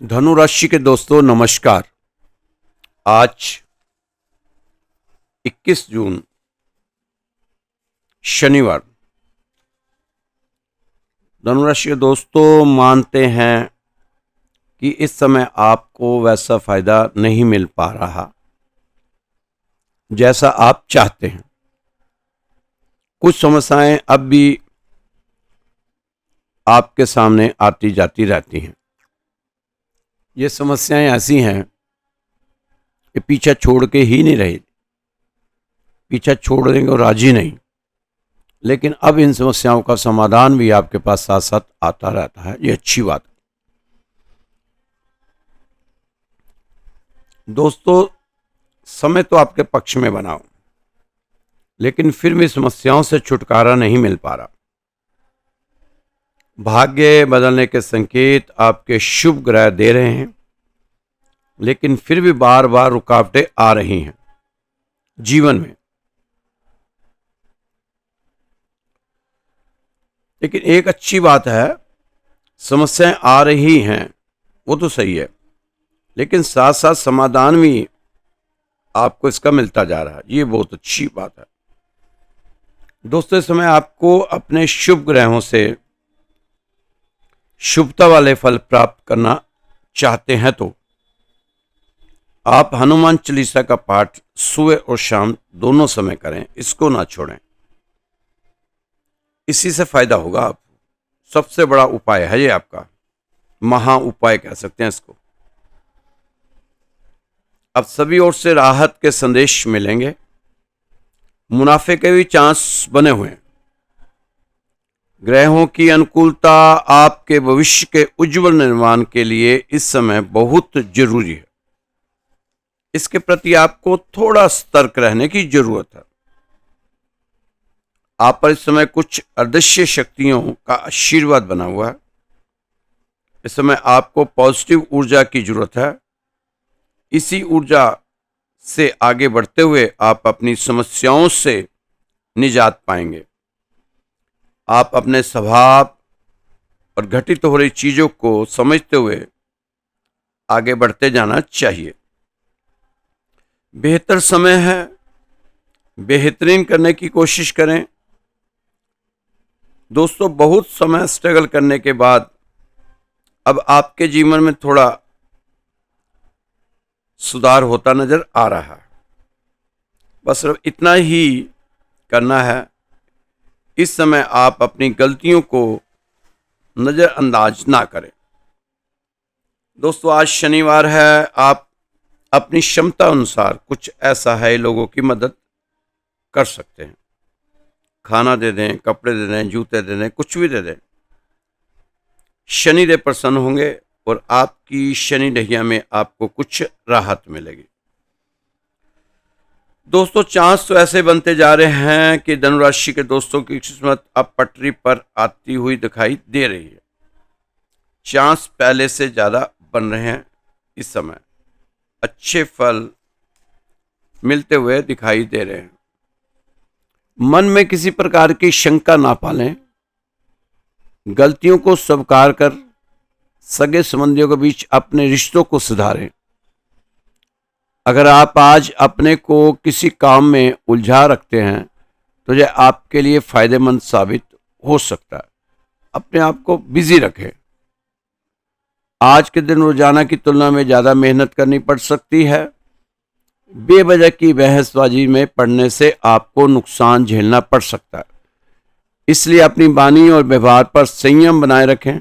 धनु राशि के दोस्तों नमस्कार। आज 21 जून शनिवार। धनु राशि के दोस्तों मानते हैं कि इस समय आपको वैसा फायदा नहीं मिल पा रहा जैसा आप चाहते हैं। कुछ समस्याएं अब भी आपके सामने आती जाती रहती हैं। ये समस्याएं ऐसी हैं कि पीछा छोड़ के ही नहीं रही, पीछा छोड़ने को राजी नहीं। लेकिन अब इन समस्याओं का समाधान भी आपके पास साथ साथ आता रहता है, ये अच्छी बात है। दोस्तों समय तो आपके पक्ष में बनाओ, लेकिन फिर भी समस्याओं से छुटकारा नहीं मिल पा रहा। भाग्य बदलने के संकेत आपके शुभ ग्रह दे रहे हैं, लेकिन फिर भी बार बार रुकावटें आ रही हैं जीवन में। लेकिन एक अच्छी बात है, समस्याएं आ रही हैं वो तो सही है, लेकिन साथ साथ समाधान भी आपको इसका मिलता जा रहा है, ये बहुत अच्छी बात है। दोस्तों इस समय आपको अपने शुभ ग्रहों से शुभता वाले फल प्राप्त करना चाहते हैं तो आप हनुमान चालीसा का पाठ सुबह और शाम दोनों समय करें, इसको ना छोड़ें। इसी से फायदा होगा आपको। सबसे बड़ा उपाय है ये, आपका महा उपाय कह सकते हैं इसको। अब सभी ओर से राहत के संदेश मिलेंगे, मुनाफे के भी चांस बने हुए हैं। ग्रहों की अनुकूलता आपके भविष्य के उज्जवल निर्माण के लिए इस समय बहुत जरूरी है। इसके प्रति आपको थोड़ा सतर्क रहने की जरूरत है। आप पर इस समय कुछ अदृश्य शक्तियों का आशीर्वाद बना हुआ है। इस समय आपको पॉजिटिव ऊर्जा की जरूरत है। इसी ऊर्जा से आगे बढ़ते हुए आप अपनी समस्याओं से निजात पाएंगे। आप अपने स्वभाव और घटित हो रही चीजों को समझते हुए आगे बढ़ते जाना चाहिए। बेहतर समय है, बेहतरीन करने की कोशिश करें। दोस्तों बहुत समय स्ट्रगल करने के बाद अब आपके जीवन में थोड़ा सुधार होता नजर आ रहा है। बस इतना ही करना है। इस समय आप अपनी गलतियों को नजरअंदाज ना करें। दोस्तों आज शनिवार है, आप अपनी क्षमता अनुसार कुछ ऐसा है लोगों की मदद कर सकते हैं। खाना दे दें, कपड़े दे दें, जूते दे दें, कुछ भी दे दें। शनिदेव प्रसन्न होंगे और आपकी शनि ढैया में आपको कुछ राहत मिलेगी। दोस्तों चांस तो ऐसे बनते जा रहे हैं कि धनु राशि के दोस्तों की किस्मत अब पटरी पर आती हुई दिखाई दे रही है। चांस पहले से ज्यादा बन रहे हैं। इस समय अच्छे फल मिलते हुए दिखाई दे रहे हैं। मन में किसी प्रकार की शंका ना पालें। गलतियों को स्वीकार कर सगे संबंधियों के बीच अपने रिश्तों को सुधारें। अगर आप आज अपने को किसी काम में उलझा रखते हैं तो यह आपके लिए फायदेमंद साबित हो सकता है। अपने आप को बिजी रखें। आज के दिन रोजाना की तुलना में ज्यादा मेहनत करनी पड़ सकती है। बेवजह की बहसबाजी में पड़ने से आपको नुकसान झेलना पड़ सकता है। इसलिए अपनी वाणी और व्यवहार पर संयम बनाए रखें।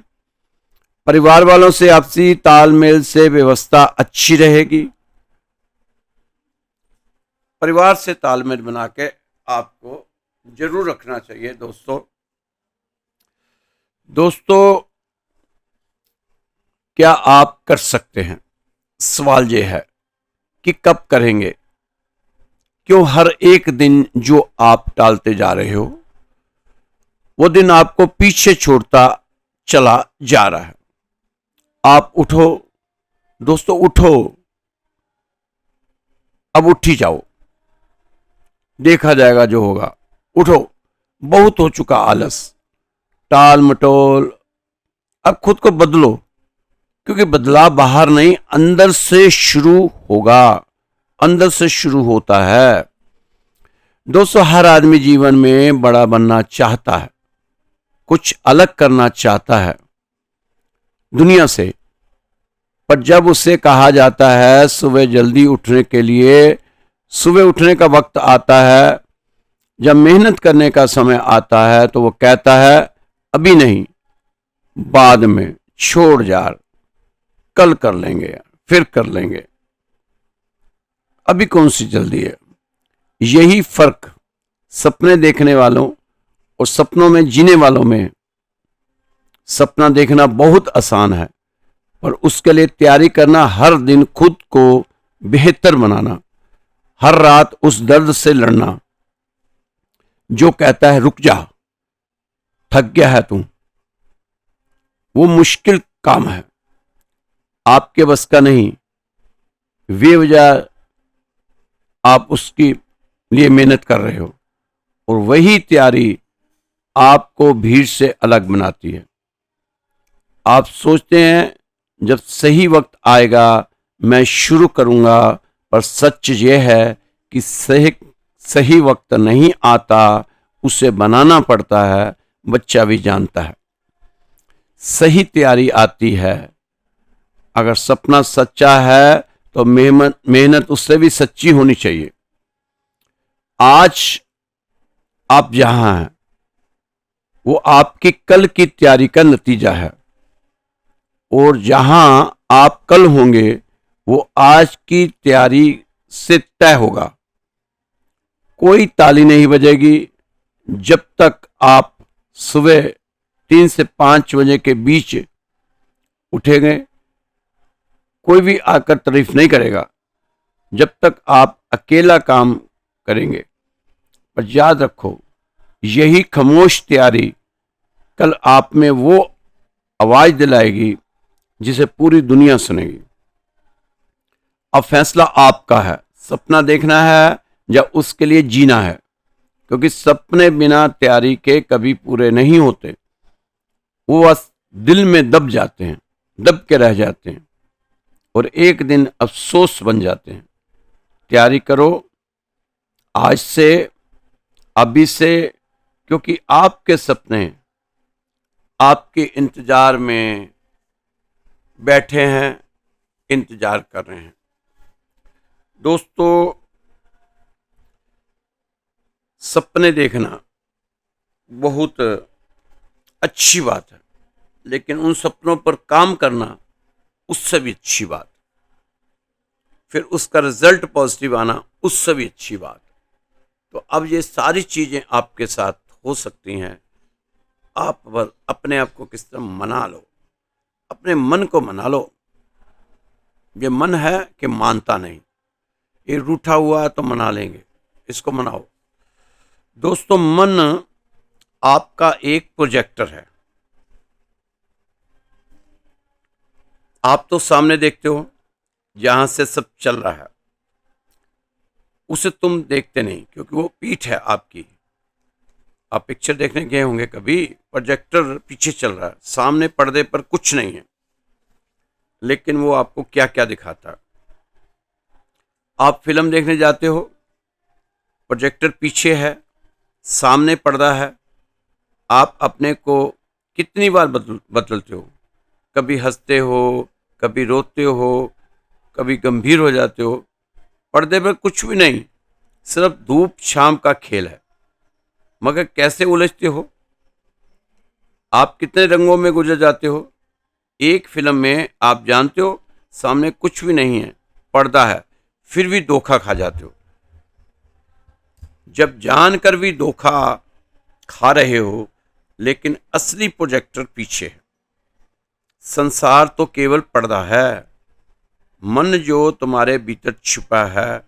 परिवार वालों से आपसी तालमेल से व्यवस्था अच्छी रहेगी। परिवार से तालमेल बना के आपको जरूर रखना चाहिए। दोस्तों क्या आप कर सकते हैं? सवाल यह है कि कब करेंगे। क्यों हर एक दिन जो आप टालते जा रहे हो वो दिन आपको पीछे छोड़ता चला जा रहा है। आप उठो दोस्तों, उठो। अब उठ ही जाओ, देखा जाएगा जो होगा। उठो, बहुत हो चुका आलस, टाल मटोल। अब खुद को बदलो। क्योंकि बदलाव बाहर नहीं, अंदर से शुरू होगा, अंदर से शुरू होता है। दोस्तों, हर आदमी जीवन में बड़ा बनना चाहता है, कुछ अलग करना चाहता है दुनिया से। पर जब उससे कहा जाता है सुबह जल्दी उठने के लिए, सुबह उठने का वक्त आता है, जब मेहनत करने का समय आता है, तो वो कहता है अभी नहीं, बाद में, छोड़ यार, कल कर लेंगे, फिर कर लेंगे, अभी कौन सी जल्दी है। यही फर्क सपने देखने वालों और सपनों में जीने वालों में। सपना देखना बहुत आसान है, पर उसके लिए तैयारी करना, हर दिन खुद को बेहतर बनाना, हर रात उस दर्द से लड़ना जो कहता है रुक जा, थक गया है तू, वो मुश्किल काम है, आपके बस का नहीं। बेवजह आप उसके लिए मेहनत कर रहे हो, और वही तैयारी आपको भीड़ से अलग बनाती है। आप सोचते हैं जब सही वक्त आएगा मैं शुरू करूंगा, पर सच ये है कि सही वक्त नहीं आता, उसे बनाना पड़ता है, बच्चा भी जानता है। सही तैयारी आती है। अगर सपना सच्चा है तो मेहनत उससे भी सच्ची होनी चाहिए। आज आप जहां हैं वो आपकी कल की तैयारी का नतीजा है, और जहां आप कल होंगे वो आज की तैयारी से तय होगा। कोई ताली नहीं बजेगी जब तक आप सुबह 3 से 5 बजे के बीच उठेंगे। कोई भी आकर तारीफ नहीं करेगा जब तक आप अकेला काम करेंगे। पर याद रखो, यही खामोश तैयारी कल आप में वो आवाज दिलाएगी जिसे पूरी दुनिया सुनेगी। अब फैसला आपका है, सपना देखना है या उसके लिए जीना है, क्योंकि सपने बिना तैयारी के कभी पूरे नहीं होते। वो बस दिल में दब जाते हैं, दब के रह जाते हैं, और एक दिन अफसोस बन जाते हैं। तैयारी करो आज से, अभी से, क्योंकि आपके सपने आपके इंतजार में बैठे हैं, इंतजार कर रहे हैं। दोस्तों, सपने देखना बहुत अच्छी बात है, लेकिन उन सपनों पर काम करना उससे भी अच्छी बात, फिर उसका रिजल्ट पॉजिटिव आना उससे भी अच्छी बात। तो अब ये सारी चीजें आपके साथ हो सकती हैं। आप अपने आप को किस तरह मना लो, अपने मन को मना लो। ये मन है कि मानता नहीं, ये रूठा हुआ तो मना लेंगे, इसको मनाओ। दोस्तों, मन आपका एक प्रोजेक्टर है। आप तो सामने देखते हो जहां से सब चल रहा है, उसे तुम देखते नहीं, क्योंकि वो पीठ है आपकी। आप पिक्चर देखने गए होंगे कभी, प्रोजेक्टर पीछे चल रहा है, सामने पर्दे पर कुछ नहीं है, लेकिन वो आपको क्या क्या दिखाता है। आप फिल्म देखने जाते हो, प्रोजेक्टर पीछे है, सामने पर्दा है। आप अपने को कितनी बार बदलते हो, कभी हंसते हो, कभी रोते हो, कभी गंभीर हो जाते हो। पर्दे पर कुछ भी नहीं, सिर्फ धूप शाम का खेल है। मगर कैसे उलझते हो, आप कितने रंगों में गुजर जाते हो। एक फिल्म में आप जानते हो सामने कुछ भी नहीं है, पर्दा है, फिर भी धोखा खा जाते हो। जब जानकर भी धोखा खा रहे हो, लेकिन असली प्रोजेक्टर पीछे है। संसार तो केवल पर्दा है, मन जो तुम्हारे भीतर छुपा है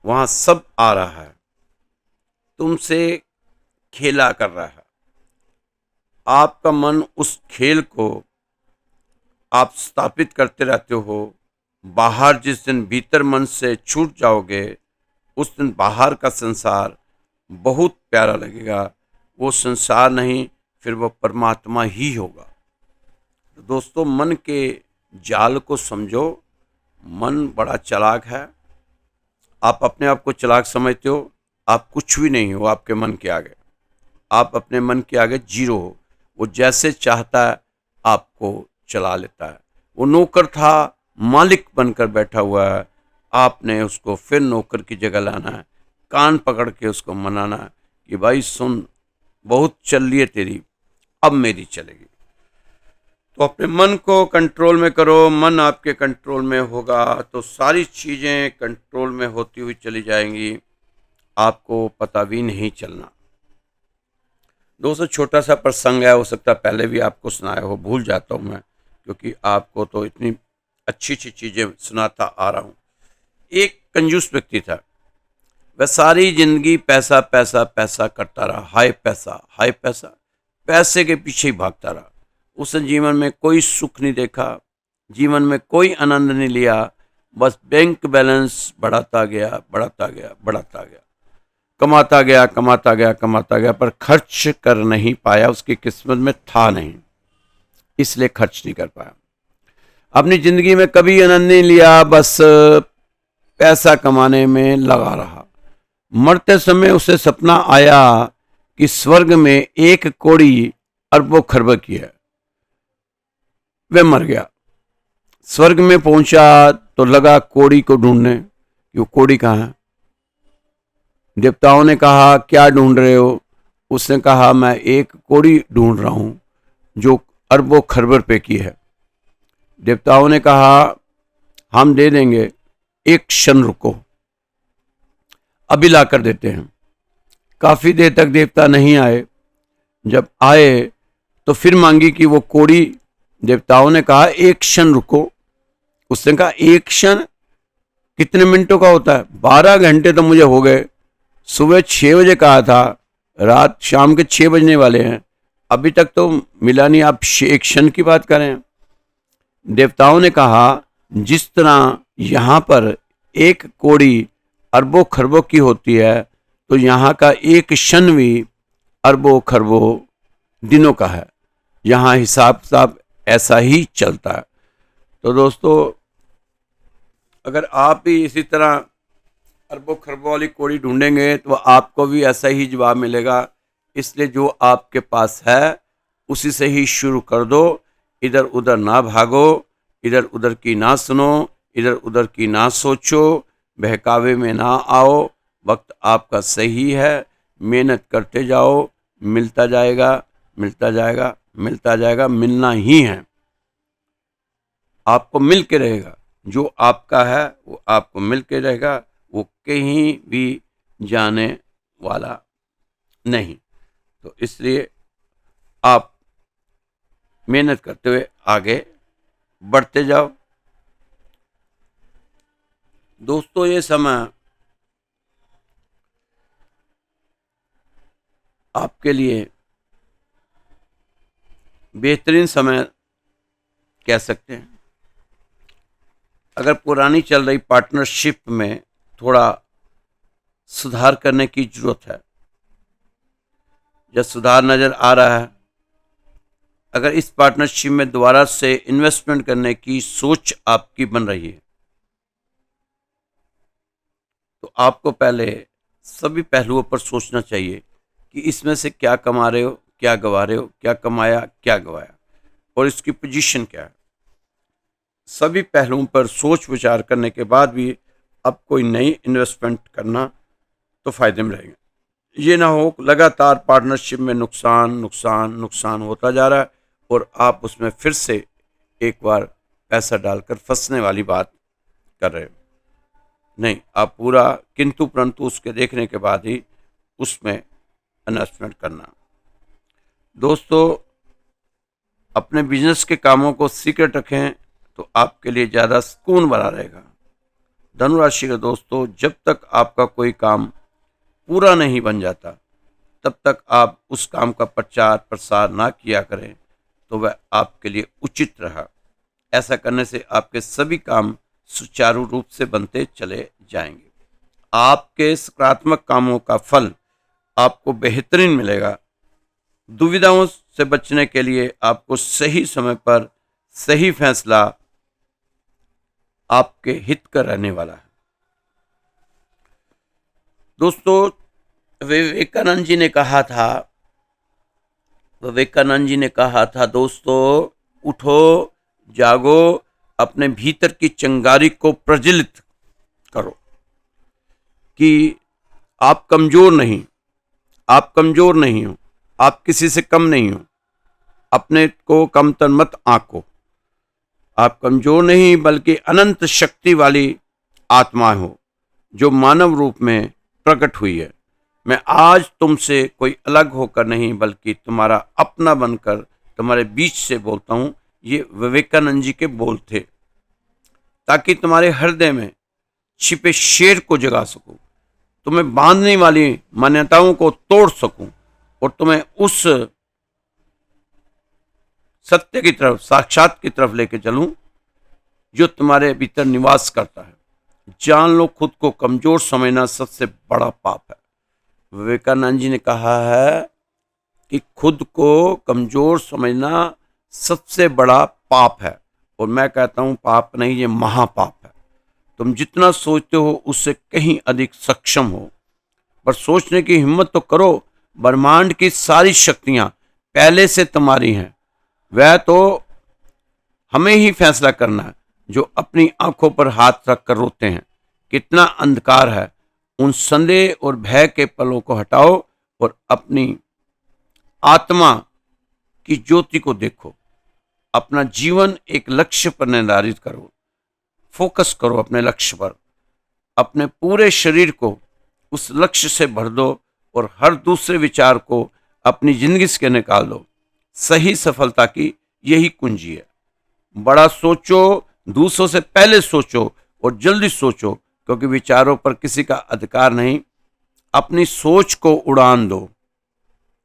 वहां सब आ रहा है, तुमसे खेला कर रहा है। आपका मन उस खेल को आप स्थापित करते रहते हो। बाहर जिस दिन भीतर मन से छूट जाओगे, उस दिन बाहर का संसार बहुत प्यारा लगेगा। वो संसार नहीं, फिर वो परमात्मा ही होगा। तो दोस्तों, मन के जाल को समझो। मन बड़ा चालाक है। आप अपने आप को चालाक समझते हो, आप कुछ भी नहीं हो आपके मन के आगे। आप अपने मन के आगे जीरो हो। वो जैसे चाहता है आपको चला लेता है। वो नौकर था, मालिक बनकर बैठा हुआ है। आपने उसको फिर नौकर की जगह लाना है, कान पकड़ के उसको मनाना है कि भाई सुन, बहुत चल रही है तेरी, अब मेरी चलेगी। तो अपने मन को कंट्रोल में करो। मन आपके कंट्रोल में होगा तो सारी चीज़ें कंट्रोल में होती हुई चली जाएंगी, आपको पता भी नहीं चलना। दोस्तों, छोटा सा प्रसंग है, हो सकता है पहले भी आपको सुनाया हो, भूल जाता हूँ मैं, क्योंकि आपको तो इतनी अच्छी अच्छी चीज़ें सुनाता आ रहा हूँ। एक कंजूस व्यक्ति था। वह सारी जिंदगी पैसा पैसा पैसा करता रहा, हाय पैसा हाय पैसा, पैसे के पीछे ही भागता रहा। उसने जीवन में कोई सुख नहीं देखा, जीवन में कोई आनंद नहीं लिया, बस बैंक बैलेंस बढ़ाता गया बढ़ाता गया बढ़ाता गया, कमाता गया कमाता गया कमाता गया, पर खर्च कर नहीं पाया। उसकी किस्मत में था नहीं, इसलिए खर्च नहीं कर पाया। अपनी जिंदगी में कभी आनंद नहीं लिया, बस पैसा कमाने में लगा रहा। मरते समय उसे सपना आया कि स्वर्ग में एक कौड़ी अरबों खरबों की है। वह मर गया। स्वर्ग में पहुंचा तो लगा कौड़ी को ढूंढने कि वो कौड़ी कहाँ है। देवताओं ने कहा क्या ढूंढ रहे हो? उसने कहा मैं एक कौड़ी ढूंढ रहा हूं जो अरबों खरबों रुपए की है। देवताओं ने कहा हम दे देंगे, एक क्षण रुको, अभी ला कर देते हैं। काफी देर तक देवता नहीं आए। जब आए तो फिर मांगी कि वो कौड़ी। देवताओं ने कहा एक क्षण रुको। उसने कहा एक क्षण कितने मिनटों का होता है? 12 घंटे तो मुझे हो गए। सुबह 6 बजे कहा था, रात शाम के 6 बजने वाले हैं, अभी तक तो मिला नहीं, आप एक क्षण की बात करें। देवताओं ने कहा जिस तरह यहाँ पर एक कौड़ी अरबों खरबों की होती है, तो यहाँ का एक क्षण भी अरबों खरबों दिनों का है। यहाँ हिसाब किताब ऐसा ही चलता है। तो दोस्तों, अगर आप भी इसी तरह अरबों खरबों वाली कौड़ी ढूंढेंगे तो आपको भी ऐसा ही जवाब मिलेगा। इसलिए जो आपके पास है उसी से ही शुरू कर दो। इधर उधर ना भागो, इधर उधर की ना सुनो, इधर उधर की ना सोचो, बहकावे में ना आओ। वक्त आपका सही है, मेहनत करते जाओ, मिलता जाएगा मिलता जाएगा मिलता जाएगा, मिलना ही है, आपको मिल के रहेगा। जो आपका है वो आपको मिल के रहेगा, वो कहीं भी जाने वाला नहीं। तो इसलिए आप मेहनत करते हुए आगे बढ़ते जाओ। दोस्तों, ये समय आपके लिए बेहतरीन समय कह सकते हैं। अगर पुरानी चल रही पार्टनरशिप में थोड़ा सुधार करने की जरूरत है, जब सुधार नजर आ रहा है, अगर इस पार्टनरशिप में दोबारा से इन्वेस्टमेंट करने की सोच आपकी बन रही है, तो आपको पहले सभी पहलुओं पर सोचना चाहिए कि इसमें से क्या कमा रहे हो, क्या गवा रहे हो, क्या कमाया क्या गवाया, और इसकी पोजीशन क्या है। सभी पहलुओं पर सोच विचार करने के बाद भी अब कोई नई इन्वेस्टमेंट करना तो फायदे में रहेंगे। ये ना हो लगातार पार्टनरशिप में नुकसान नुकसान नुकसान होता जा रहा है और आप उसमें फिर से एक बार पैसा डालकर फंसने वाली बात कर रहे हो। नहीं, आप पूरा किंतु परंतु उसके देखने के बाद ही उसमें इन्वेस्टमेंट करना। दोस्तों, अपने बिजनेस के कामों को सीक्रेट रखें तो आपके लिए ज़्यादा सुकून भरा रहेगा। धनु राशि के दोस्तों, जब तक आपका कोई काम पूरा नहीं बन जाता तब तक आप उस काम का प्रचार प्रसार ना किया करें तो वह आपके लिए उचित रहा। ऐसा करने से आपके सभी काम सुचारू रूप से बनते चले जाएंगे। आपके सकारात्मक कामों का फल आपको बेहतरीन मिलेगा। दुविधाओं से बचने के लिए आपको सही समय पर सही फैसला आपके हित का रहने वाला है। दोस्तों, विवेकानंद जी ने कहा था दोस्तों, उठो, जागो, अपने भीतर की चिंगारी को प्रज्वलित करो कि आप कमजोर नहीं, आप कमजोर नहीं हो, आप किसी से कम नहीं हो, अपने को कमतर मत आंको। आप कमजोर नहीं बल्कि अनंत शक्ति वाली आत्मा हो जो मानव रूप में प्रकट हुई है। मैं आज तुमसे कोई अलग होकर नहीं बल्कि तुम्हारा अपना बनकर तुम्हारे बीच से बोलता हूं। ये विवेकानंद जी के बोल थे, ताकि तुम्हारे हृदय में छिपे शेर को जगा सकूं, तुम्हें बांधने वाली मान्यताओं को तोड़ सकूं और तुम्हें उस सत्य की तरफ, साक्षात की तरफ लेके चलूं जो तुम्हारे भीतर निवास करता है। जान लो, खुद को कमजोर समझना सबसे बड़ा पाप है। विवेकानंद जी ने कहा है कि खुद को कमजोर समझना सबसे बड़ा पाप है, और मैं कहता हूं पाप नहीं, ये महापाप है। तुम जितना सोचते हो उससे कहीं अधिक सक्षम हो, पर सोचने की हिम्मत तो करो। ब्रह्मांड की सारी शक्तियां पहले से तुम्हारी हैं, वह तो हमें ही फैसला करना है। जो अपनी आंखों पर हाथ रखकर रोते हैं, कितना अंधकार है, उन संदेह और भय के पलों को हटाओ और अपनी आत्मा की ज्योति को देखो। अपना जीवन एक लक्ष्य पर निर्धारित करो, फोकस करो अपने लक्ष्य पर, अपने पूरे शरीर को उस लक्ष्य से भर दो और हर दूसरे विचार को अपनी जिंदगी से निकाल दो। सही सफलता की यही कुंजी है। बड़ा सोचो, दूसरों से पहले सोचो और जल्दी सोचो, क्योंकि विचारों पर किसी का अधिकार नहीं। अपनी सोच को उड़ान दो,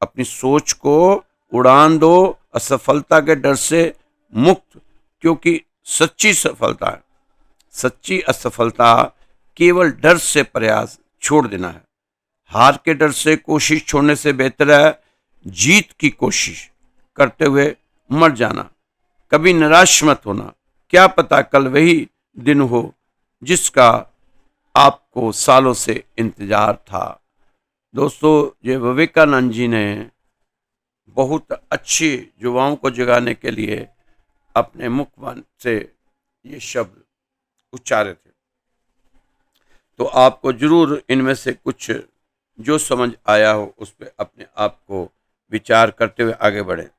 अपनी सोच को उड़ान दो, असफलता के डर से मुक्त, क्योंकि सच्ची सफलता है, सच्ची असफलता केवल डर से प्रयास छोड़ देना है। हार के डर से कोशिश छोड़ने से बेहतर है जीत की कोशिश करते हुए मर जाना। कभी निराश मत होना, क्या पता कल वही दिन हो जिसका आपको सालों से इंतजार था। दोस्तों, ये विवेकानंद जी ने बहुत अच्छी युवाओं को जगाने के लिए अपने मुख से ये शब्द उच्चारे थे। तो आपको जरूर इनमें से कुछ जो समझ आया हो उस पर अपने आप को विचार करते हुए आगे बढ़े।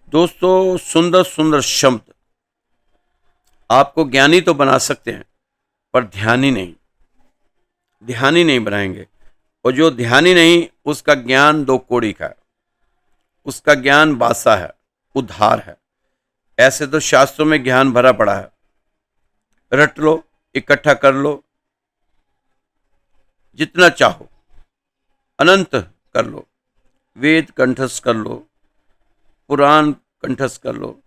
दोस्तों, सुंदर सुंदर शब्द आपको ज्ञानी तो बना सकते हैं, पर ध्यानी नहीं बनाएंगे। और जो ध्यानी नहीं, उसका ज्ञान दो कौड़ी का है, उसका ज्ञान बासा है, उधार है। ऐसे तो शास्त्रों में ज्ञान भरा पड़ा है, रट लो, इकट्ठा कर लो, जितना चाहो अनंत कर लो, वेद कंठस्थ कर लो, पुराण कंठस्थ कर लो,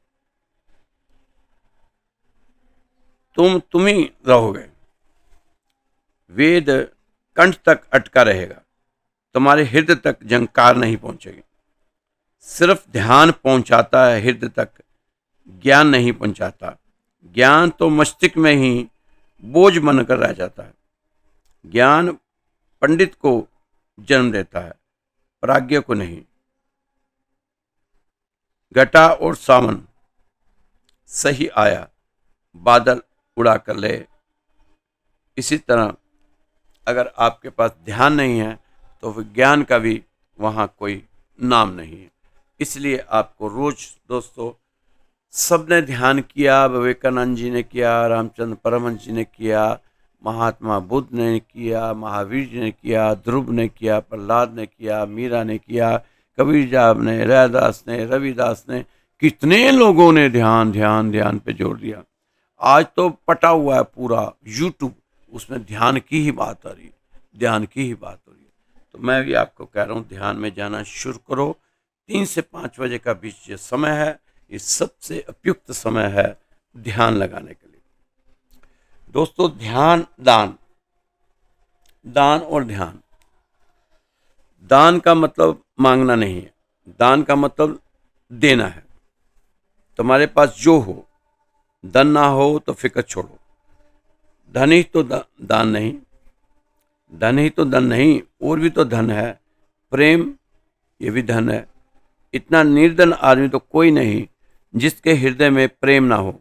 तुम ही रहोगे। वेद कंठ तक अटका रहेगा, तुम्हारे हृदय तक झंकार नहीं पहुंचेगी। सिर्फ ध्यान पहुंचाता है हृदय तक, ज्ञान नहीं पहुंचाता। ज्ञान तो मस्तिष्क में ही बोझ बनकर रह जाता है। ज्ञान पंडित को जन्म देता है, प्राज्ञ को नहीं। घटा और सावन सही आया, बादल उड़ा कर ले। इसी तरह अगर आपके पास ध्यान नहीं है तो विज्ञान का भी वहाँ कोई नाम नहीं है। इसलिए आपको रोज दोस्तों, सबने ध्यान किया, विवेकानंद जी ने किया, रामचंद्र परमहंस जी ने किया, महात्मा बुद्ध ने किया, महावीर जी ने किया, ध्रुव ने किया, प्रहलाद ने किया, मीरा ने किया, कबीर साहब ने, रैदास ने, रविदास ने, कितने लोगों ने ध्यान ध्यान ध्यान पे जोर दिया। आज तो पटा हुआ है पूरा यूट्यूब, उसमें ध्यान की ही बात आ रही है, ध्यान की ही बात हो रही है। तो मैं भी आपको कह रहा हूँ, ध्यान में जाना शुरू करो। 3 से 5 बजे का बीच ये समय है, ये सबसे उपयुक्त समय है ध्यान लगाने के लिए। दोस्तों, ध्यान, दान और ध्यान। दान का मतलब मांगना नहीं है, दान का मतलब देना है। तुम्हारे पास जो हो धन ना हो तो फिक्र छोड़ो। धन ही तो दान नहीं, धन ही तो धन नहीं, और भी तो धन है। प्रेम, ये भी धन है। इतना निर्धन आदमी तो कोई नहीं जिसके हृदय में प्रेम ना हो।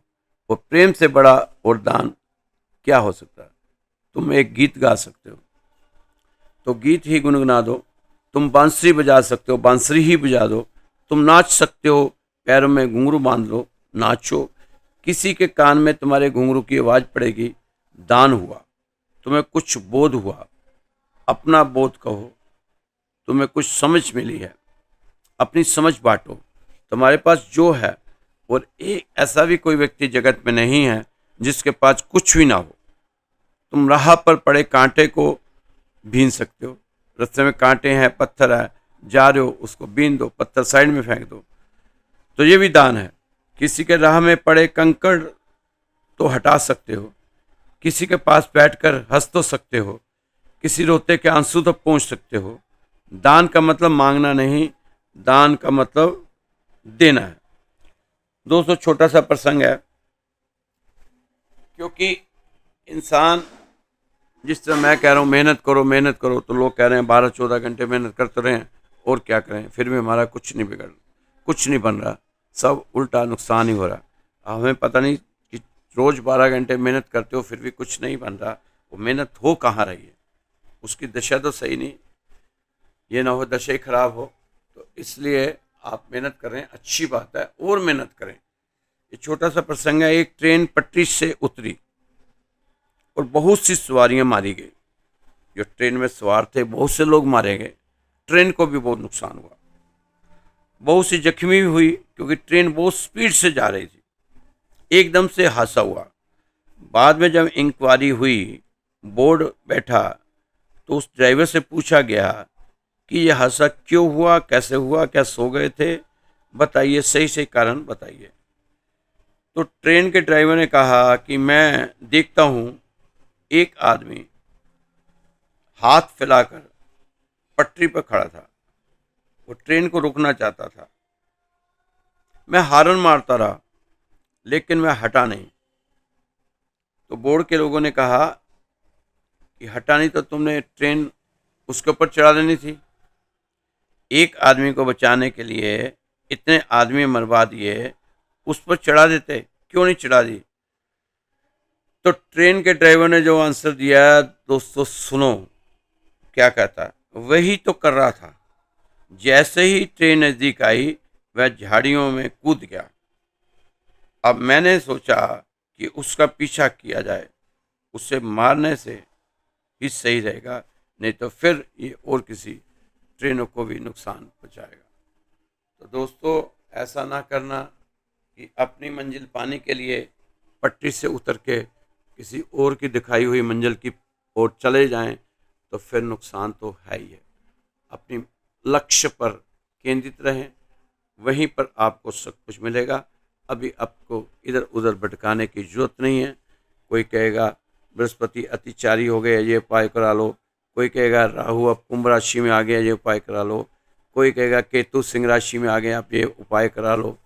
और प्रेम से बड़ा और दान क्या हो सकता है। तुम एक गीत गा सकते हो तो गीत ही गुनगुना दो। तुम बांसुरी बजा सकते हो, बांसुरी ही बजा दो। तुम नाच सकते हो, पैरों में घुंघरू बांध लो, नाचो। किसी के कान में तुम्हारे घुंघरू की आवाज पड़ेगी, दान हुआ। तुम्हें कुछ बोध हुआ, अपना बोध कहो। तुम्हें कुछ समझ मिली है, अपनी समझ बांटो। तुम्हारे पास जो है, और एक ऐसा भी कोई व्यक्ति जगत में नहीं है जिसके पास कुछ भी ना हो। तुम राह पर पड़े कांटे को बीन सकते हो। रास्ते में कांटे हैं, पत्थर है, जा रहे हो, उसको बीन दो, पत्थर साइड में फेंक दो। तो ये भी दान है। किसी के राह में पड़े कंकड़ तो हटा सकते हो। किसी के पास बैठकर हंस तो सकते हो। किसी रोते के आंसू तो पोंछ सकते हो। दान का मतलब मांगना नहीं, दान का मतलब देना है। दोस्तों, छोटा सा प्रसंग है, क्योंकि इंसान जिस तरह मैं कह रहा हूँ मेहनत करो मेहनत करो, तो लोग कह रहे हैं 12-14 घंटे मेहनत करते रहें और क्या करें, फिर भी हमारा कुछ नहीं बिगड़, कुछ नहीं बन रहा, सब उल्टा नुकसान ही हो रहा। हमें पता नहीं कि रोज़ 12 घंटे मेहनत करते हो फिर भी कुछ नहीं बन रहा, वो मेहनत हो कहाँ रही है, उसकी दशा तो सही नहीं, ये ना हो दशा ही खराब हो। तो इसलिए आप मेहनत करें, अच्छी बात है, और मेहनत करें। ये छोटा सा प्रसंग है। एक ट्रेन पटरी से उतरी और बहुत सी सवारियां मारी गई। जो ट्रेन में सवार थे बहुत से लोग मारे गए। ट्रेन को भी बहुत नुकसान हुआ, बहुत सी जख्मी भी हुई, क्योंकि ट्रेन बहुत स्पीड से जा रही थी। एकदम से हादसा हुआ। बाद में जब इंक्वायरी हुई, बोर्ड बैठा, तो उस ड्राइवर से पूछा गया कि यह हादसा क्यों हुआ, कैसे हुआ, क्या सो गए थे, बताइए, सही सही कारण बताइए। तो ट्रेन के ड्राइवर ने कहा कि मैं देखता हूँ एक आदमी हाथ फैलाकर पटरी पर खड़ा था, वो ट्रेन को रोकना चाहता था। मैं हारन मारता रहा लेकिन मैं हटा नहीं। तो बोर्ड के लोगों ने कहा कि हटा नहीं तो तुमने ट्रेन उसके ऊपर चढ़ा देनी थी। एक आदमी को बचाने के लिए इतने आदमी मरवा दिए, उस पर चढ़ा देते, क्यों नहीं चढ़ा दी। तो ट्रेन के ड्राइवर ने जो आंसर दिया, दोस्तों सुनो क्या कहता। वही तो कर रहा था। जैसे ही ट्रेन नजदीक आई वह झाड़ियों में कूद गया। अब मैंने सोचा कि उसका पीछा किया जाए, उसे मारने से ही सही रहेगा, नहीं तो फिर ये और किसी ट्रेनों को भी नुकसान पहुंचाएगा। तो दोस्तों, ऐसा ना करना कि अपनी मंजिल पाने के लिए पटरी से उतर के किसी और की दिखाई हुई मंजिल की ओर चले जाएं, तो फिर नुकसान तो है ही है। अपनी लक्ष्य पर केंद्रित रहें, वहीं पर आपको सब कुछ मिलेगा। अभी आपको इधर उधर भटकाने की जरूरत नहीं है। कोई कहेगा बृहस्पति अतिचारी हो गए, ये उपाय करा लो। कोई कहेगा राहु अब कुंभ राशि में आ गया, ये उपाय करा लो। कोई कहेगा केतु सिंह राशि में आ गए, आप ये उपाय करा लो।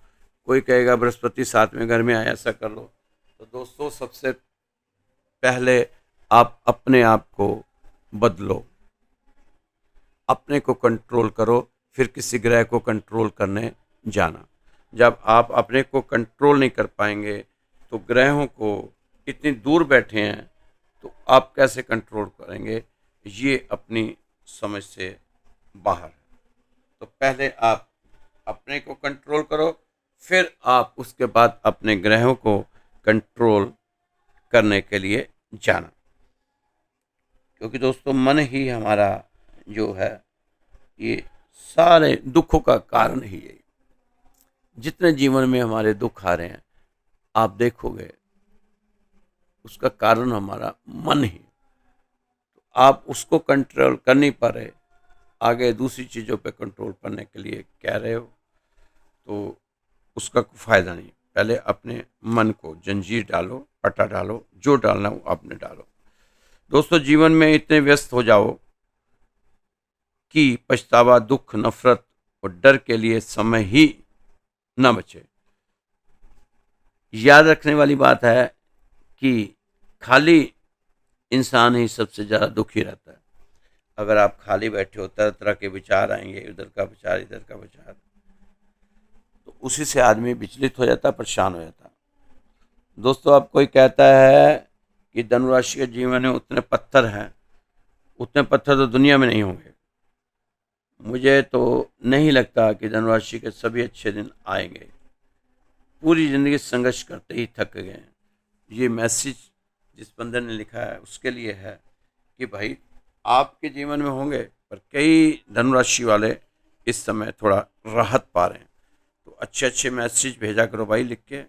कोई कहेगा बृहस्पति 7वें घर में आया, ऐसा कर लो। तो दोस्तों, सबसे पहले आप अपने आप को बदलो, अपने को कंट्रोल करो, फिर किसी ग्रह को कंट्रोल करने जाना। जब आप अपने को कंट्रोल नहीं कर पाएंगे तो ग्रहों को, इतनी दूर बैठे हैं तो आप कैसे कंट्रोल करेंगे, ये अपनी समझ से बाहर है। तो पहले आप अपने को कंट्रोल करो, फिर आप उसके बाद अपने ग्रहों को कंट्रोल करने के लिए जाना। क्योंकि दोस्तों, मन ही हमारा जो है, ये सारे दुखों का कारण ही है। जितने जीवन में हमारे दुख आ रहे हैं, आप देखोगे उसका कारण हमारा मन ही। तो आप उसको कंट्रोल कर नहीं पा रहे, आगे दूसरी चीज़ों पे कंट्रोल करने के लिए कह रहे हो, तो उसका कोई फायदा नहीं। पहले अपने मन को जंजीर डालो, पटा डालो, जो डालना हो आपने डालो। दोस्तों, जीवन में इतने व्यस्त हो जाओ कि पछतावा, दुख, नफरत और डर के लिए समय ही न बचे। याद रखने वाली बात है कि खाली इंसान ही सबसे ज़्यादा दुखी रहता है। अगर आप खाली बैठे हो, तरह तरह के विचार आएंगे, उधर का विचार इधर का विचार, तो उसी से आदमी विचलित हो जाता है, परेशान हो जाता है। दोस्तों, अब कोई कहता है कि धनुराशि के जीवन में उतने पत्थर हैं, उतने पत्थर तो दुनिया में नहीं होंगे। मुझे तो नहीं लगता कि धनुराशि के सभी अच्छे दिन आएंगे। पूरी जिंदगी संघर्ष करते ही थक गए हैं। ये मैसेज जिस बंदे ने लिखा है उसके लिए है कि भाई आपके जीवन में होंगे, पर कई धनुराशि वाले इस समय थोड़ा राहत पा रहे हैं। तो अच्छे अच्छे मैसेज भेजा करो भाई लिख के,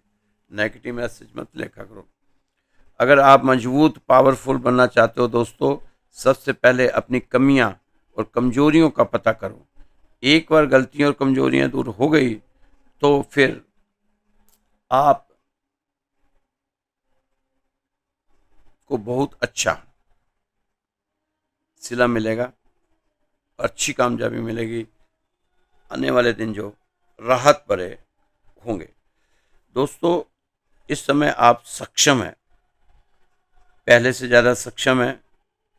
नेगेटिव मैसेज मत लिखा करो। अगर आप मजबूत पावरफुल बनना चाहते हो दोस्तों, सबसे पहले अपनी कमियां और कमजोरियों का पता करो। एक बार गलतियां और कमजोरियां दूर हो गई तो फिर आप को बहुत अच्छा सिला मिलेगा, अच्छी कामयाबी मिलेगी। आने वाले दिन जो राहत भरे होंगे। दोस्तों, इस समय आप सक्षम हैं, पहले से ज़्यादा सक्षम हैं।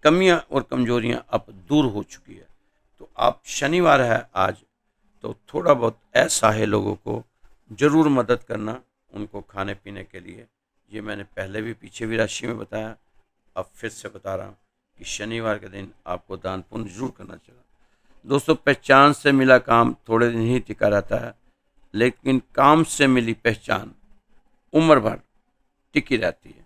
कमियां और कमजोरियां अब दूर हो चुकी है। तो आप शनिवार है आज, तो थोड़ा बहुत ऐसा है लोगों को जरूर मदद करना, उनको खाने पीने के लिए। ये मैंने पहले भी पीछे भी राशि में बताया, अब फिर से बता रहा हूँ कि शनिवार के दिन आपको दान पुण्य जरूर करना चाहिए। दोस्तों, पहचान से मिला काम थोड़े दिन ही टिका रहता है, लेकिन काम से मिली पहचान उम्र भर टिकी रहती है।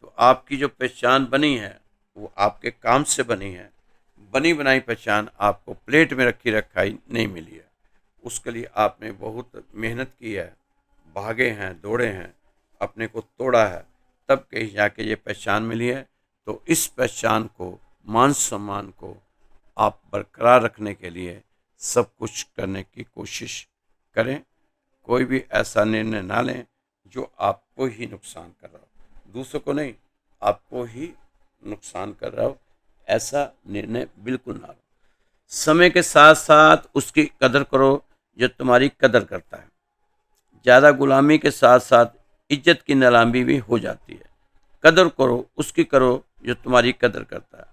तो आपकी जो पहचान बनी है वो आपके काम से बनी है। बनी बनाई पहचान आपको प्लेट में रखी रखाई नहीं मिली है। उसके लिए आपने बहुत मेहनत की है, भागे हैं, दौड़े हैं, अपने को तोड़ा है, तब कहीं जाके ये पहचान मिली है। तो इस पहचान को, मान सम्मान को आप बरकरार रखने के लिए सब कुछ करने की कोशिश करें। कोई भी ऐसा निर्णय ना लें जो आपको ही नुकसान कर रहा हो, दूसरों को नहीं, आपको ही नुकसान कर रहा हो। ऐसा निर्णय बिल्कुल ना लो। समय के साथ साथ उसकी कदर करो जो तुम्हारी कदर करता है। ज़्यादा गुलामी के साथ साथ इज्जत की नीलामी भी हो जाती है। कदर करो उसकी करो जो तुम्हारी कदर करता है।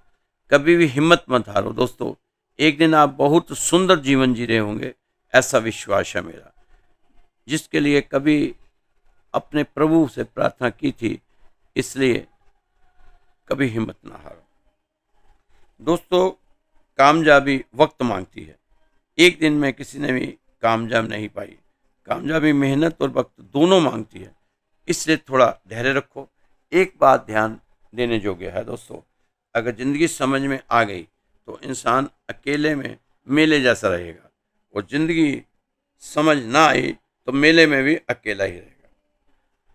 कभी भी हिम्मत मत हारो दोस्तों, एक दिन आप बहुत सुंदर जीवन जी रहे होंगे, ऐसा विश्वास है मेरा। जिसके लिए कभी अपने प्रभु से प्रार्थना की थी, इसलिए कभी हिम्मत ना हारो। दोस्तों, कामयाबी वक्त मांगती है। एक दिन में किसी ने भी कामयाब नहीं पाई। कामयाबी मेहनत और वक्त दोनों मांगती है, इसलिए थोड़ा धैर्य रखो। एक बात ध्यान देने योग्य है दोस्तों, अगर ज़िंदगी समझ में आ गई तो इंसान अकेले में मेले जैसा रहेगा, और ज़िंदगी समझ ना आई तो मेले में भी अकेला ही रहेगा।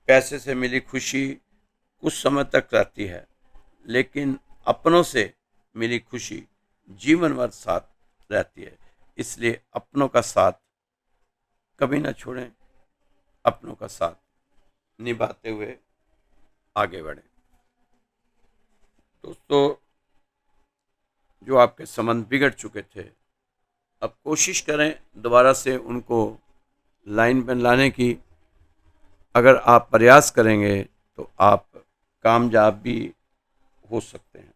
पैसे से मिली खुशी कुछ समय तक रहती है, लेकिन अपनों से मिली खुशी जीवन भर साथ रहती है। इसलिए अपनों का साथ कभी ना छोड़ें, अपनों का साथ निभाते हुए आगे बढ़ें। दोस्तों, जो आपके संबंध बिगड़ चुके थे, अब कोशिश करें दोबारा से उनको लाइन पर लाने की। अगर आप प्रयास करेंगे तो आप कामयाब भी हो सकते हैं।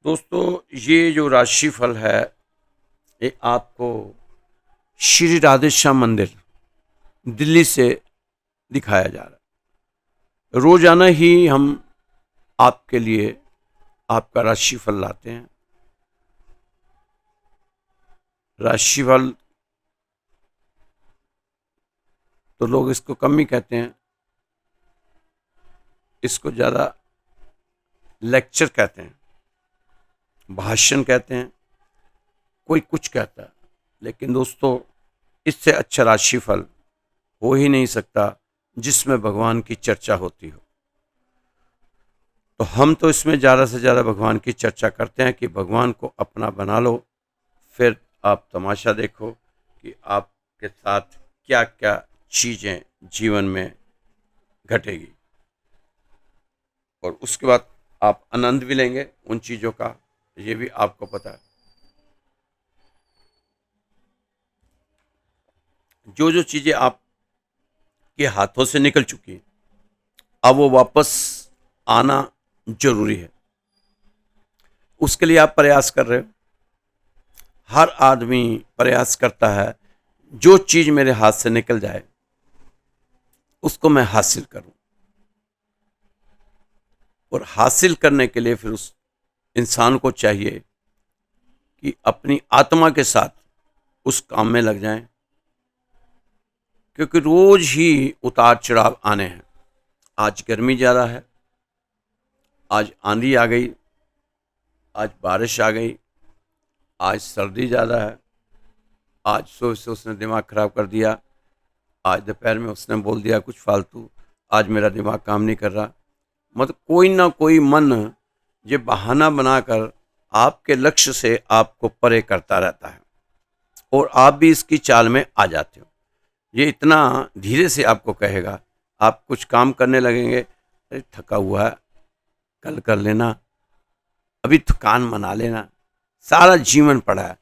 दोस्तों, ये जो राशिफल है ये आपको श्री राधेश्याम मंदिर दिल्ली से दिखाया जा रहा है। रोजाना ही हम आपके लिए आपका राशिफल लाते हैं। राशिफल तो लोग इसको कम ही कहते हैं, इसको ज़्यादा लेक्चर कहते हैं, भाषण कहते हैं, कोई कुछ कहता है। लेकिन दोस्तों, इससे अच्छा राशिफल हो ही नहीं सकता जिसमें भगवान की चर्चा होती हो। तो हम तो इसमें ज़्यादा से ज़्यादा भगवान की चर्चा करते हैं कि भगवान को अपना बना लो, फिर आप तमाशा देखो कि आपके साथ क्या क्या चीज़ें जीवन में घटेगी, और उसके बाद आप आनंद भी लेंगे उन चीज़ों का, ये भी आपको पता है। जो जो चीज़ें आप के हाथों से निकल चुकी है, अब वो वापस आना जरूरी है। उसके लिए आप प्रयास कर रहे हो। हर आदमी प्रयास करता है जो चीज मेरे हाथ से निकल जाए उसको मैं हासिल करूं, और हासिल करने के लिए फिर उस इंसान को चाहिए कि अपनी आत्मा के साथ उस काम में लग जाएं, क्योंकि रोज ही उतार चढ़ाव आने हैं। आज गर्मी ज़्यादा है, आज आंधी आ गई, आज बारिश आ गई, आज सर्दी ज़्यादा है, आज सुबह से उसने दिमाग खराब कर दिया, आज दोपहर में उसने बोल दिया कुछ फालतू, आज मेरा दिमाग काम नहीं कर रहा। मतलब कोई ना कोई मन ये बहाना बनाकर आपके लक्ष्य से आपको परे करता रहता है, और आप भी इसकी चाल में आ जाते हो। ये इतना धीरे से आपको कहेगा, आप कुछ काम करने लगेंगे, अरे थका हुआ है, कल कर लेना, अभी थकान मना लेना, सारा जीवन पड़ा है,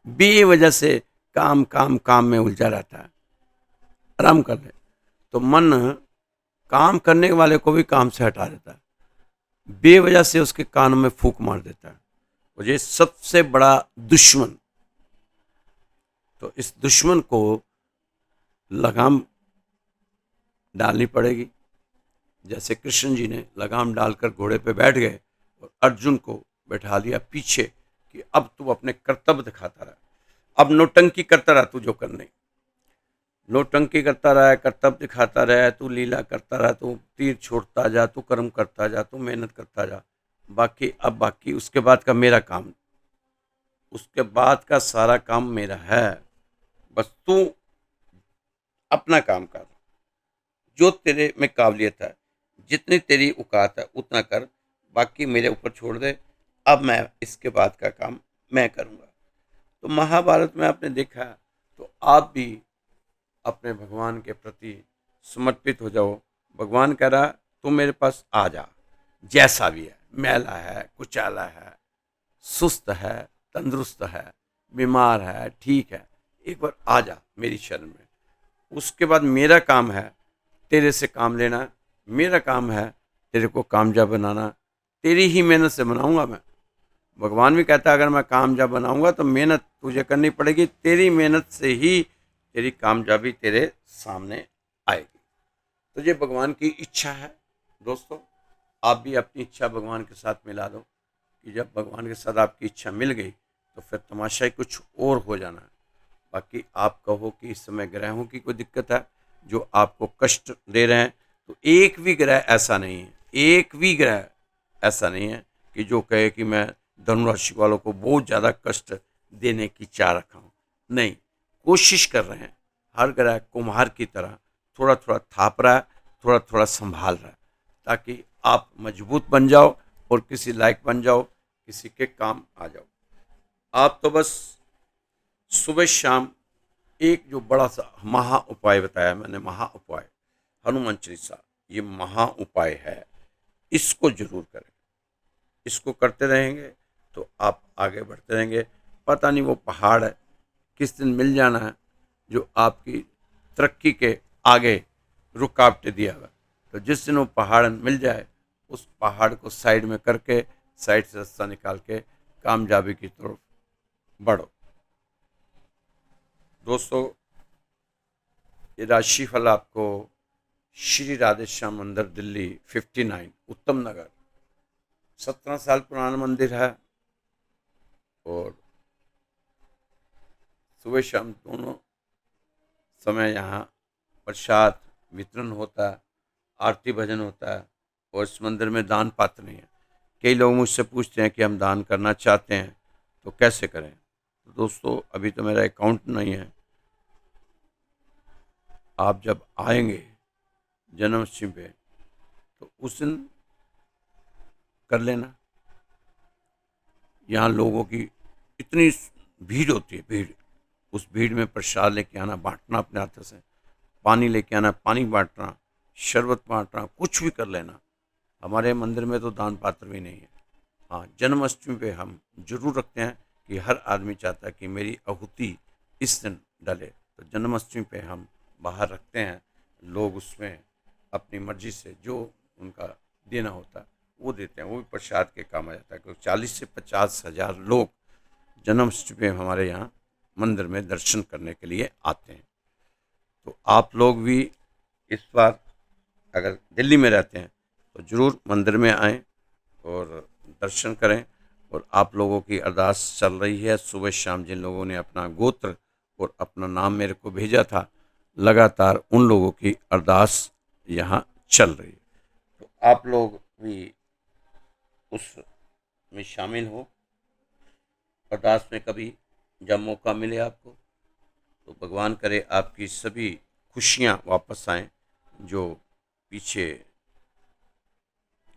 बेवजह से काम काम काम में उलझा रहता है, आराम कर ले। तो मन काम करने वाले को भी काम से हटा देता है, बेवजह से उसके कानों में फूंक मार देता है, और ये सबसे बड़ा दुश्मन। तो इस दुश्मन को लगाम डालनी पड़ेगी। जैसे कृष्ण जी ने लगाम डालकर घोड़े पे बैठ गए और अर्जुन को बैठा लिया पीछे कि अब तू अपने कर्तव्य दिखाता रहा, अब नौटंकी करता रहा, तू जो करने नौटंकी करता रहा, कर्तव्य दिखाता रहा, तू लीला करता रहा, तू तीर छोड़ता जा, तू कर्म करता जा, तू मेहनत करता जा, बाकी उसके बाद का मेरा काम, उसके बाद का सारा काम मेरा है, बस तू अपना काम कर, जो तेरे में काबिलियत है, जितनी तेरी औकात है उतना कर, बाकी मेरे ऊपर छोड़ दे, अब मैं इसके बाद का काम मैं करूँगा। तो महाभारत में आपने देखा, तो आप भी अपने भगवान के प्रति समर्पित हो जाओ। भगवान कह रहा तू मेरे पास आ जा, जैसा भी है, मैला है, कुचाला है, सुस्त है, तंदुरुस्त है, बीमार है, ठीक है, एक बार आ जा मेरी शरण में। उसके बाद मेरा काम है तेरे से काम लेना, मेरा काम है तेरे को कामयाब बनाना, तेरी ही मेहनत से बनाऊंगा मैं। भगवान भी कहता है अगर मैं कामयाब बनाऊंगा तो मेहनत तुझे करनी पड़ेगी, तेरी मेहनत से ही तेरी कामयाबी तेरे सामने आएगी। तो ये भगवान की इच्छा है। दोस्तों, आप भी अपनी इच्छा भगवान के साथ मिला दो, कि जब भगवान के साथ आपकी इच्छा मिल गई तो फिर तमाशा ही कुछ और हो जाना है। बाकी आप कहो कि इस समय ग्रहों की कोई दिक्कत है जो आपको कष्ट दे रहे हैं, तो एक भी ग्रह ऐसा नहीं है, एक भी ग्रह ऐसा नहीं है कि जो कहे कि मैं धनुराशि वालों को बहुत ज़्यादा कष्ट देने की चाह रखा हूँ। नहीं, कोशिश कर रहे हैं। हर ग्रह कुम्हार की तरह थोड़ा थोड़ा थाप रहा है, थोड़ा थोड़ा संभाल रहा है, ताकि आप मजबूत बन जाओ और किसी लायक बन जाओ, किसी के काम आ जाओ। आप तो बस सुबह शाम एक जो बड़ा सा महा उपाय बताया मैंने, महा उपाय हनुमान चालीसा, ये महा उपाय है, इसको जरूर करें। इसको करते रहेंगे तो आप आगे बढ़ते रहेंगे। पता नहीं वो पहाड़ है किस दिन मिल जाना है जो आपकी तरक्की के आगे रुकावटें दिया हुआ, तो जिस दिन वो पहाड़ मिल जाए उस पहाड़ को साइड में करके, साइड से रास्ता निकाल के कामयाबी की तरफ बढ़ो। दोस्तों, ये राशिफल आपको श्री राधेश्याम मंदिर, दिल्ली 59 उत्तम नगर, 17 साल पुराना मंदिर है, और सुबह शाम दोनों समय यहाँ प्रसाद वितरण होता है, आरती भजन होता है, और इस मंदिर में दान पात्र नहीं है। कई लोग मुझसे पूछते हैं कि हम दान करना चाहते हैं तो कैसे करें। तो दोस्तों, अभी तो मेरा अकाउंट नहीं है, आप जब आएंगे जन्माष्टमी पे तो उस दिन कर लेना। यहाँ लोगों की इतनी भीड़ होती है, भीड़, उस भीड़ में प्रसाद लेके आना, बांटना अपने हाथों से, पानी लेके आना, पानी बांटना, शरबत बांटना, कुछ भी कर लेना। हमारे मंदिर में तो दान पात्र भी नहीं है। हाँ, जन्माष्टमी पे हम जरूर रखते हैं कि हर आदमी चाहता है कि मेरी आहुति इस दिन डले, तो जन्माष्टमी पे हम बाहर रखते हैं, लोग उसमें अपनी मर्जी से जो उनका देना होता है वो देते हैं, वो भी प्रसाद के काम आ जाता है। क्योंकि 40 से 50 हज़ार लोग जन्माष्टमी पे हमारे यहाँ मंदिर में दर्शन करने के लिए आते हैं। तो आप लोग भी इस बार अगर दिल्ली में रहते हैं तो ज़रूर मंदिर में आएँ और दर्शन करें। और आप लोगों की अरदास चल रही है, सुबह शाम जिन लोगों ने अपना गोत्र और अपना नाम मेरे को भेजा था, लगातार उन लोगों की अरदास यहाँ चल रही है। तो आप लोग भी उसमें शामिल हो। अरदास में कभी जब मौका मिले आपको, तो भगवान करे आपकी सभी खुशियाँ वापस आएँ, जो पीछे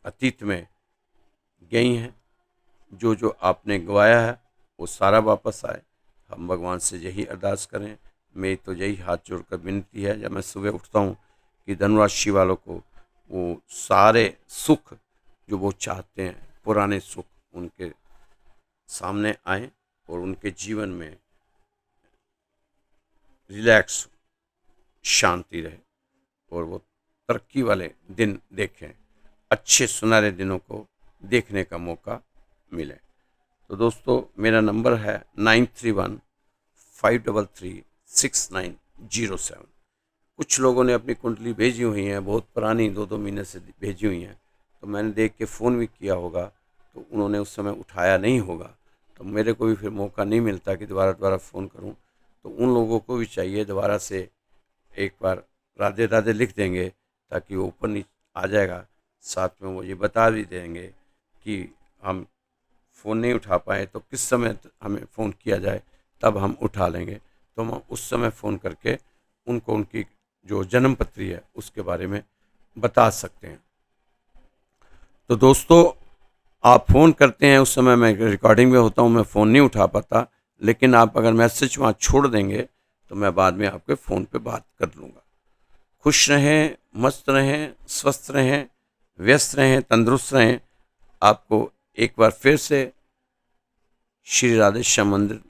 अतीत में गई हैं, जो जो आपने गवाया है वो सारा वापस आए। हम भगवान से यही अरदास करें। मेरी तो यही हाथ जोड़कर विनती है जब मैं सुबह उठता हूँ कि धनुराशि वालों को वो सारे सुख जो वो चाहते हैं, पुराने सुख उनके सामने आए और उनके जीवन में रिलैक्स शांति रहे और वो तरक्की वाले दिन देखें, अच्छे सुनहरे दिनों को देखने का मौका मिले। तो दोस्तों मेरा नंबर है 9315336907। कुछ लोगों ने अपनी कुंडली भेजी हुई हैं, बहुत पुरानी 2-2 महीने से भेजी हुई हैं, तो मैंने देख के फ़ोन भी किया होगा, तो उन्होंने उस समय उठाया नहीं होगा, तो मेरे को भी फिर मौका नहीं मिलता कि दोबारा फ़ोन करूं। तो उन लोगों को भी चाहिए दोबारा से एक बार राधे राधे लिख देंगे, ताकि वो ऊपर नीचे आ जाएगा। साथ में वो ये बता भी देंगे कि हम फ़ोन नहीं उठा पाए तो किस समय हमें फ़ोन किया जाए, तब हम उठा लेंगे। तो हम उस समय फ़ोन करके उनको उनकी जो जन्म पत्री है उसके बारे में बता सकते हैं। तो दोस्तों आप फ़ोन करते हैं, उस समय मैं रिकॉर्डिंग में होता हूँ, मैं फ़ोन नहीं उठा पाता, लेकिन आप अगर मैसेज वहाँ छोड़ देंगे तो मैं बाद में आपके फ़ोन पे बात कर लूँगा। खुश रहें, मस्त रहें, स्वस्थ रहें, व्यस्त रहें, तंदुरुस्त रहें। आपको एक बार फिर से श्री राधे श्याम मंदिर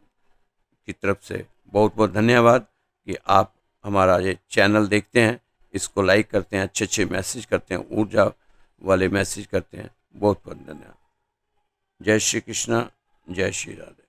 की तरफ से बहुत बहुत धन्यवाद कि आप हमारा ये चैनल देखते हैं, इसको लाइक करते हैं, अच्छे अच्छे मैसेज करते हैं, ऊर्जा वाले मैसेज करते हैं। बहुत बहुत धन्यवाद। जय श्री कृष्णा, जय श्री राधे।